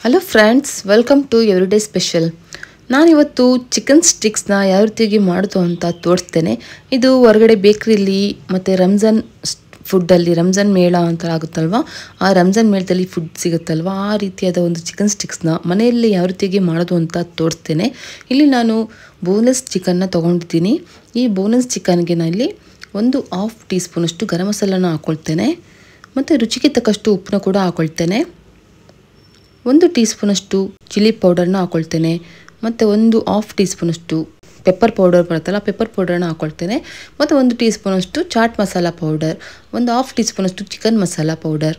Hello friends, welcome to everyday special. ನಾನಿವತ್ತು chicken ಸ್ಟಿಕ್ಸ್ನ ಯಾವ ರೀತಿಯಾಗಿ ಮಾಡೋದು ಅಂತ ತೋರಿಸ್ತೇನೆ. ಇದು ಹೊರಗಡೆ ಬೇಕ್ರಿಲಿ ಮತ್ತು ರಂಜಾನ್ ಫುಡ್ಡಲ್ಲಿ ರಂಜಾನ್ ಮೇಳ ಅಂತ ಆಗುತ್ತಲ್ವ, ಆ ರಂಜಾನ್ ಮೇಳದಲ್ಲಿ ಫುಡ್ ಸಿಗುತ್ತಲ್ವ, ಆ ರೀತಿಯಾದ ಒಂದು ಚಿಕನ್ ಸ್ಟಿಕ್ಸ್ನ ಮನೆಯಲ್ಲಿ ಯಾವ ರೀತಿಯಾಗಿ ಮಾಡೋದು ಅಂತ ತೋರಿಸ್ತೇನೆ. ಇಲ್ಲಿ ನಾನು ಬೋನ್ಲೆಸ್ ಚಿಕನ್ನ ತೊಗೊಂಡಿದ್ದೀನಿ. ಈ ಬೋನ್ಲೆಸ್ ಚಿಕನ್ಗೆ ನಾನಿಲ್ಲಿ 1/2 ಟೀ ಸ್ಪೂನಷ್ಟು ಗರಂ ಮಸಾಲನ ಹಾಕ್ಕೊಳ್ತೇನೆ ಮತ್ತು ರುಚಿಗೆ ತಕ್ಕಷ್ಟು ಉಪ್ಪನ್ನ ಕೂಡ ಹಾಕ್ಕೊಳ್ತೇನೆ. 1 ಟೀ ಸ್ಪೂನಷ್ಟು ಚಿಲ್ಲಿ ಪೌಡರ್ನ ಹಾಕ್ಕೊಳ್ತೇನೆ ಮತ್ತು 1/2 ಟೀ ಸ್ಪೂನಷ್ಟು ಪೆಪ್ಪರ್ ಪೌಡರ್ ಬರುತ್ತಲ್ಲ, ಪೆಪ್ಪರ್ ಪೌಡರ್ನ ಹಾಕ್ಕೊಳ್ತೇನೆ ಮತ್ತು 1 ಟೀ ಸ್ಪೂನಷ್ಟು ಚಾಟ್ ಮಸಾಲ ಪೌಡರ್, 1/2 ಟೀ ಸ್ಪೂನಷ್ಟು ಚಿಕನ್ ಮಸಾಲ ಪೌಡರ್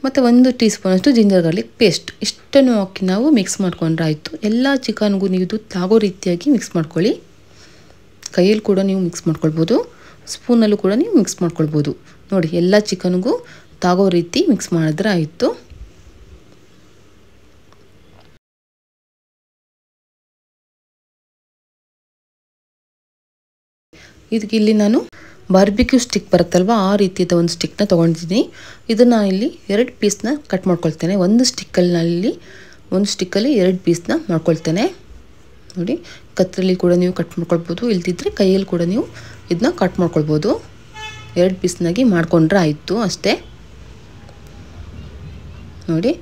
ಮತ್ತು 1 ಟೀ ಸ್ಪೂನಷ್ಟು ಜಿಂಜರ್ ಗಾರ್ಲಿಕ್ ಪೇಸ್ಟ್. ಇಷ್ಟನ್ನು ಹಾಕಿ ನಾವು ಮಿಕ್ಸ್ ಮಾಡ್ಕೊಂಡ್ರೆ ಆಯಿತು. ಎಲ್ಲ ಚಿಕನ್ಗೂ ನೀವು ಇದು ತಾಗೋ ರೀತಿಯಾಗಿ ಮಿಕ್ಸ್ ಮಾಡ್ಕೊಳ್ಳಿ. ಕೈಯಲ್ಲಿ ಕೂಡ ನೀವು ಮಿಕ್ಸ್ ಮಾಡ್ಕೊಳ್ಬೋದು, ಸ್ಪೂನಲ್ಲೂ ಕೂಡ ನೀವು ಮಿಕ್ಸ್ ಮಾಡ್ಕೊಳ್ಬೋದು. ನೋಡಿ, ಎಲ್ಲ ಚಿಕನ್ಗೂ ತಾಗೋ ರೀತಿ ಮಿಕ್ಸ್ ಮಾಡಿದ್ರೆ ಆಯಿತು. ಇದಕ್ಕೆ ಇಲ್ಲಿ ನಾನು ಬಾರ್ಬಿಕ್ಯೂ ಸ್ಟಿಕ್ ಬರುತ್ತಲ್ವ, ಆ ರೀತಿಯಾದ ಒಂದು ಸ್ಟಿಕ್ನ ತೊಗೊಂಡಿದ್ದೀನಿ. ಇದನ್ನು ಇಲ್ಲಿ 2 ಪೀಸ್ನ ಕಟ್ ಮಾಡ್ಕೊಳ್ತೇನೆ. ಒಂದು ಸ್ಟಿಕ್ಕಲ್ಲಿ 2 ಪೀಸ್ನ ಮಾಡ್ಕೊಳ್ತೇನೆ. ನೋಡಿ, ಕತ್ತರಲ್ಲಿ ಕೂಡ ನೀವು ಕಟ್ ಮಾಡ್ಕೊಳ್ಬೋದು, ಇಲ್ದಿದ್ರೆ ಕೈಯಲ್ಲಿ ಕೂಡ ನೀವು ಇದನ್ನ ಕಟ್ ಮಾಡ್ಕೊಳ್ಬೋದು. 2 ಪೀಸ್ನಾಗಿ ಮಾಡ್ಕೊಂಡ್ರೆ ಆಯಿತು ಅಷ್ಟೇ. ನೋಡಿ,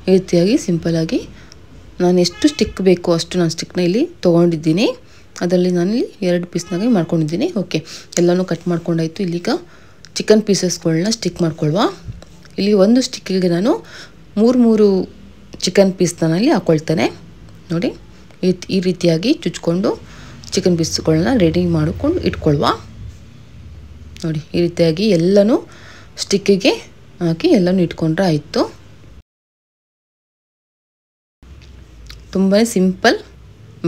ಈ ರೀತಿಯಾಗಿ ಸಿಂಪಲಾಗಿ ನಾನು ಎಷ್ಟು ಸ್ಟಿಕ್ ಬೇಕೋ ಅಷ್ಟು ನಾನು ಸ್ಟಿಕ್ನ ಇಲ್ಲಿ ತೊಗೊಂಡಿದ್ದೀನಿ. ಅದರಲ್ಲಿ ನಾನಿಲ್ಲಿ 2 ಪೀಸ್ನಾಗಿ ಮಾಡ್ಕೊಂಡಿದ್ದೀನಿ. ಓಕೆ, ಎಲ್ಲನೂ ಕಟ್ ಮಾಡ್ಕೊಂಡಾಯಿತು. ಇಲ್ಲಿಗ ಚಿಕನ್ ಪೀಸಸ್ಗಳನ್ನ ಸ್ಟಿಕ್ ಮಾಡ್ಕೊಳ್ವಾ. ಇಲ್ಲಿ ಒಂದು ಸ್ಟಿಕ್ಕಿಗೆ ನಾನು 3 ಚಿಕನ್ ಪೀಸ್ನ ಇಲ್ಲಿ ಹಾಕ್ಕೊಳ್ತೇನೆ. ನೋಡಿ, ಈ ರೀತಿಯಾಗಿ ಚುಚ್ಕೊಂಡು ಚಿಕನ್ ಪೀಸ್ಗಳನ್ನ ರೆಡಿ ಮಾಡಿಕೊಂಡು ಇಟ್ಕೊಳ್ವಾ. ನೋಡಿ, ಈ ರೀತಿಯಾಗಿ ಎಲ್ಲನೂ ಸ್ಟಿಕ್ಕಿಗೆ ಹಾಕಿ ಎಲ್ಲನೂ ಇಟ್ಕೊಂಡ್ರೆ ಆಯಿತು. ತುಂಬಾ ಸಿಂಪಲ್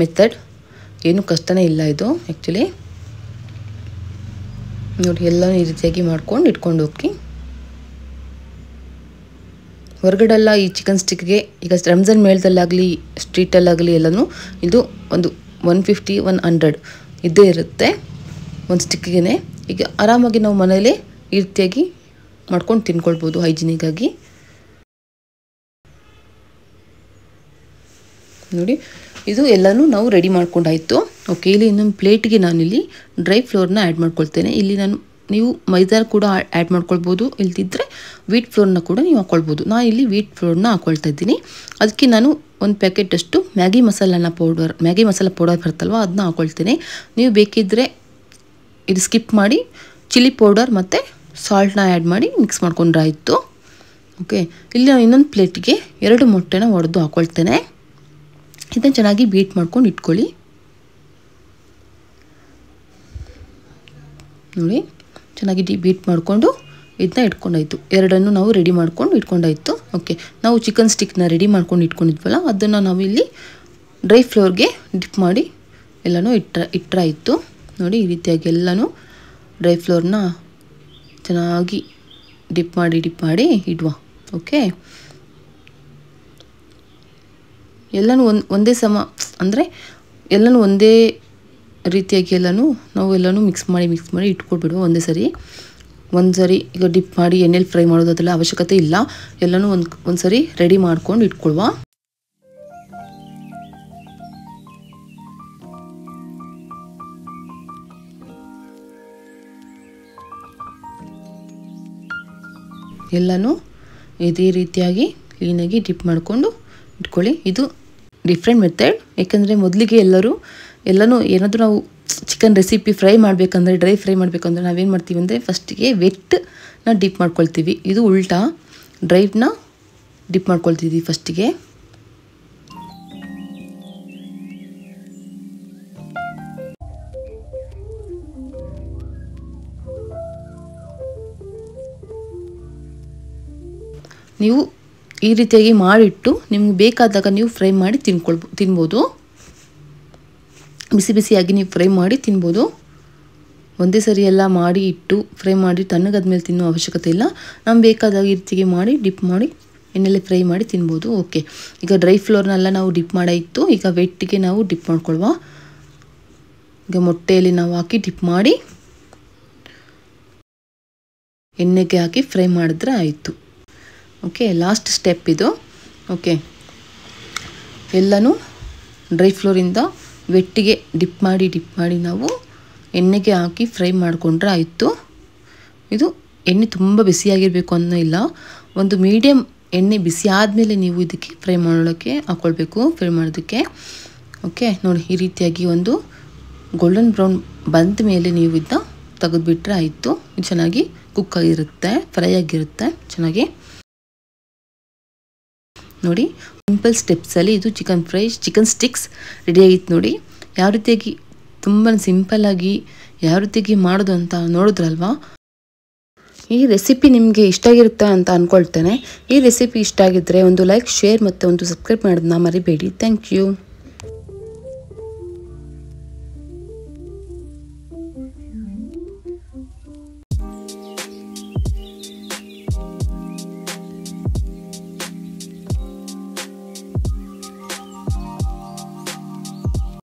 ಮೆಥಡ್, ಏನು ಕಷ್ಟನೇ ಇಲ್ಲ ಇದು ಆ್ಯಕ್ಚುಲಿ. ನೋಡಿ, ಎಲ್ಲನೂ ಈ ರೀತಿಯಾಗಿ ಮಾಡ್ಕೊಂಡು ಇಟ್ಕೊಂಡು ಹೋಗಿ. ಹೊರಗಡೆಲ್ಲ ಈ ಚಿಕನ್ ಸ್ಟಿಕ್ಗೆ ಈಗ ರಂಜಾನ್ ಮೇಳದಲ್ಲಾಗಲಿ ಸ್ಟ್ರೀಟಲ್ಲಾಗಲಿ ಎಲ್ಲನೂ ಇದು ಒಂದು 150-100 ಇದ್ದೇ ಇರುತ್ತೆ ಒಂದು ಸ್ಟಿಕ್ಕಿಗೆ. ಈಗ ಆರಾಮಾಗಿ ನಾವು ಮನೇಲಿ ಈ ರೀತಿಯಾಗಿ ಮಾಡ್ಕೊಂಡು ತಿನ್ಕೊಳ್ಬೋದು ಹೈಜಿನಿಕ್ಕಾಗಿ. ನೋಡಿ, ಇದು ಎಲ್ಲನೂ ನಾವು ರೆಡಿ ಮಾಡ್ಕೊಂಡಾಯಿತು. ಓಕೆ, ಇಲ್ಲಿ ಇನ್ನೊಂದು ಪ್ಲೇಟ್ಗೆ ನಾನಿಲ್ಲಿ ಡ್ರೈ ಫ್ಲೋರ್ನ ಆ್ಯಡ್ ಮಾಡ್ಕೊಳ್ತೇನೆ. ಇಲ್ಲಿ ನೀವು ಮೈದಾ ಕೂಡ ಆ್ಯಡ್ ಮಾಡ್ಕೊಳ್ಬೋದು, ಇಲ್ದಿದ್ದರೆ ವೀಟ್ ಫ್ಲೋರ್ನ ಕೂಡ ನೀವು ಹಾಕ್ಕೊಳ್ಬೋದು. ನಾನು ಇಲ್ಲಿ ವೀಟ್ ಫ್ಲೋರ್ನ ಹಾಕ್ಕೊಳ್ತಾ ಇದ್ದೀನಿ. ಅದಕ್ಕೆ ನಾನು 1 ಪ್ಯಾಕೆಟಷ್ಟು ಮ್ಯಾಗಿ ಮಸಾಲ ಪೌಡರ್ ಬರುತ್ತಲ್ವ, ಅದನ್ನ ಹಾಕ್ಕೊಳ್ತೇನೆ. ನೀವು ಬೇಕಿದ್ದರೆ ಇದು ಸ್ಕಿಪ್ ಮಾಡಿ ಚಿಲ್ಲಿ ಪೌಡರ್ ಮತ್ತು ಸಾಲ್ಟ್ನ ಆ್ಯಡ್ ಮಾಡಿ ಮಿಕ್ಸ್ ಮಾಡ್ಕೊಂಡ್ರೆ ಆಯಿತು. ಓಕೆ, ಇಲ್ಲಿ ನಾನು ಇನ್ನೊಂದು ಪ್ಲೇಟಿಗೆ 2 ಮೊಟ್ಟೆನ ಒಡೆದು ಹಾಕ್ಕೊಳ್ತೇನೆ. ಇದನ್ನು ಚೆನ್ನಾಗಿ ಬೀಟ್ ಮಾಡ್ಕೊಂಡು ಇಟ್ಕೊಳ್ಳಿ. ನೋಡಿ, ಚೆನ್ನಾಗಿ ಬೀಟ್ ಮಾಡಿಕೊಂಡು ಇದನ್ನ ಇಟ್ಕೊಂಡಾಯಿತು. 2 ನಾವು ರೆಡಿ ಮಾಡ್ಕೊಂಡು ಇಟ್ಕೊಂಡಾಯಿತು. ಓಕೆ, ನಾವು ಚಿಕನ್ ಸ್ಟಿಕ್ನ ರೆಡಿ ಮಾಡ್ಕೊಂಡು ಇಟ್ಕೊಂಡಿದ್ವಲ್ಲ, ಅದನ್ನು ನಾವು ಇಲ್ಲಿ ಡ್ರೈ ಫ್ಲೋರ್ಗೆ ಡಿಪ್ ಮಾಡಿ ಎಲ್ಲನೂ ಇಟ್ಟರಾಯಿತು. ನೋಡಿ, ಈ ರೀತಿಯಾಗಿ ಎಲ್ಲನೂ ಡ್ರೈ ಫ್ಲೋರ್ನ ಚೆನ್ನಾಗಿ ಡಿಪ್ ಮಾಡಿ ಇಡುವ. ಓಕೆ, ಎಲ್ಲನೂ ಒಂದೇ ಸಮ ಅಂದರೆ ಎಲ್ಲನೂ ಒಂದೇ ರೀತಿಯಾಗಿ ನಾವು ಎಲ್ಲನೂ ಮಿಕ್ಸ್ ಮಾಡಿ ಇಟ್ಕೊಳ್ಬಿಡುವ ಒಂದೇ ಸರಿ. ಒಂದು ಸರಿ ಈಗ ಡಿಪ್ ಮಾಡಿ ಎಣ್ಣೆಲಿ ಫ್ರೈ ಮಾಡೋದು ಅದೆಲ್ಲ ಅವಶ್ಯಕತೆ ಇಲ್ಲ. ಎಲ್ಲನೂ ಒಂದು ಸರಿ ರೆಡಿ ಮಾಡ್ಕೊಂಡು ಇಟ್ಕೊಳ್ವಾ. ಎಲ್ಲನೂ ಇದೇ ರೀತಿಯಾಗಿ ಕ್ಲೀನಾಗಿ ಡಿಪ್ ಮಾಡಿಕೊಂಡು ಇಟ್ಕೊಳ್ಳಿ. ಇದು ಡಿಫ್ರೆಂಟ್ ಮೆಥಡ್, ಏಕೆಂದರೆ ಮೊದಲಿಗೆ ಎಲ್ಲನೂ ಏನಾದರೂ ನಾವು ಚಿಕನ್ ರೆಸಿಪಿ ಫ್ರೈ ಮಾಡಬೇಕಂದ್ರೆ, ಡ್ರೈ ಫ್ರೈ ಮಾಡಬೇಕಂದ್ರೆ ನಾವೇನು ಮಾಡ್ತೀವಿ ಅಂದರೆ ಫಸ್ಟಿಗೆ ವೆಟ್ನ ಡಿಪ್ ಮಾಡ್ಕೊಳ್ತೀವಿ. ಇದು ಉಲ್ಟಾ, ಡ್ರೈವ್ನ ಡಿಪ್ ಮಾಡ್ಕೊಳ್ತಿದ್ದೀವಿ ಫಸ್ಟಿಗೆ. ನೀವು ಈ ರೀತಿಯಾಗಿ ಮಾಡಿಟ್ಟು ನಿಮ್ಗೆ ಬೇಕಾದಾಗ ನೀವು ಫ್ರೈ ಮಾಡಿ ತಿನ್ಬೋದು. ಬಿಸಿಯಾಗಿ ನೀವು ಫ್ರೈ ಮಾಡಿ ತಿನ್ಬೋದು. ಒಂದೇ ಸರಿ ಎಲ್ಲ ಮಾಡಿ ಇಟ್ಟು ಫ್ರೈ ಮಾಡಿ ತಣ್ಣಗಾದ್ಮೇಲೆ ತಿನ್ನೋ ಅವಶ್ಯಕತೆ ಇಲ್ಲ. ನಮ್ಗೆ ಬೇಕಾದಾಗ ಈ ರೀತಿಗೆ ಮಾಡಿ ಡಿಪ್ ಮಾಡಿ ಎಣ್ಣೆಲೆ ಫ್ರೈ ಮಾಡಿ ತಿನ್ಬೋದು. ಓಕೆ, ಈಗ ಡ್ರೈ ಫ್ಲೋರ್ನೆಲ್ಲ ನಾವು ಡಿಪ್ ಮಾಡಾಯಿತು. ಈಗ ವೆಟ್ಟಿಗೆ ನಾವು ಡಿಪ್ ಮಾಡ್ಕೊಳ್ವಾ. ಈಗ ಮೊಟ್ಟೆಯಲ್ಲಿ ನಾವು ಹಾಕಿ ಡಿಪ್ ಮಾಡಿ ಎಣ್ಣೆಗೆ ಹಾಕಿ ಫ್ರೈ ಮಾಡಿದ್ರೆ ಆಯಿತು. ಓಕೆ, ಲಾಸ್ಟ್ ಸ್ಟೆಪ್ ಇದು. ಓಕೆ, ಎಲ್ಲನೂ ಡ್ರೈ ಫ್ಲೋರಿಂದ ವೆಟ್ಟಿಗೆ ಡಿಪ್ ಮಾಡಿ ನಾವು ಎಣ್ಣೆಗೆ ಹಾಕಿ ಫ್ರೈ ಮಾಡಿಕೊಂಡ್ರೆ ಆಯಿತು. ಇದು ಎಣ್ಣೆ ತುಂಬ ಬಿಸಿಯಾಗಿರಬೇಕು ಅನ್ನೋ ಇಲ್ಲ, ಒಂದು ಮೀಡಿಯಮ್ ಎಣ್ಣೆ ಬಿಸಿ ಆದಮೇಲೆ ನೀವು ಇದಕ್ಕೆ ಫ್ರೈ ಮಾಡೋದಕ್ಕೆ. ಓಕೆ ನೋಡಿ, ಈ ರೀತಿಯಾಗಿ ಒಂದು ಗೋಲ್ಡನ್ ಬ್ರೌನ್ ಬಂದ ಮೇಲೆ ನೀವು ಇದನ್ನ ತೆಗೆದುಬಿಟ್ರೆ ಆಯಿತು. ಇದು ಚೆನ್ನಾಗಿ ಕುಕ್ ಆಗಿರುತ್ತೆ, ಫ್ರೈ ಆಗಿರುತ್ತೆ ಚೆನ್ನಾಗಿ. ನೋಡಿ, ಸಿಂಪಲ್ ಸ್ಟೆಪ್ಸಲ್ಲಿ ಇದು ಚಿಕನ್ ಸ್ಟಿಕ್ಸ್ ರೆಡಿ ಆಗಿತ್ತು. ನೋಡಿ ಯಾವ ರೀತಿಯಾಗಿ ತುಂಬ ಸಿಂಪಲ್ಲಾಗಿ ಯಾವ ರೀತಿಯಾಗಿ ಮಾಡೋದು ಅಂತ ನೋಡಿದ್ರಲ್ವಾ. ಈ ರೆಸಿಪಿ ನಿಮಗೆ ಇಷ್ಟ ಆಗಿರುತ್ತೆ ಅಂತ ಅಂದ್ಕೊಳ್ತೇನೆ. ಈ ರೆಸಿಪಿ ಇಷ್ಟ ಆಗಿದ್ದರೆ ಒಂದು ಲೈಕ್, ಶೇರ್ ಮತ್ತು ಒಂದು ಸಬ್ಸ್ಕ್ರೈಬ್ ಮಾಡೋದನ್ನ ಮರಿಬೇಡಿ. Thank you.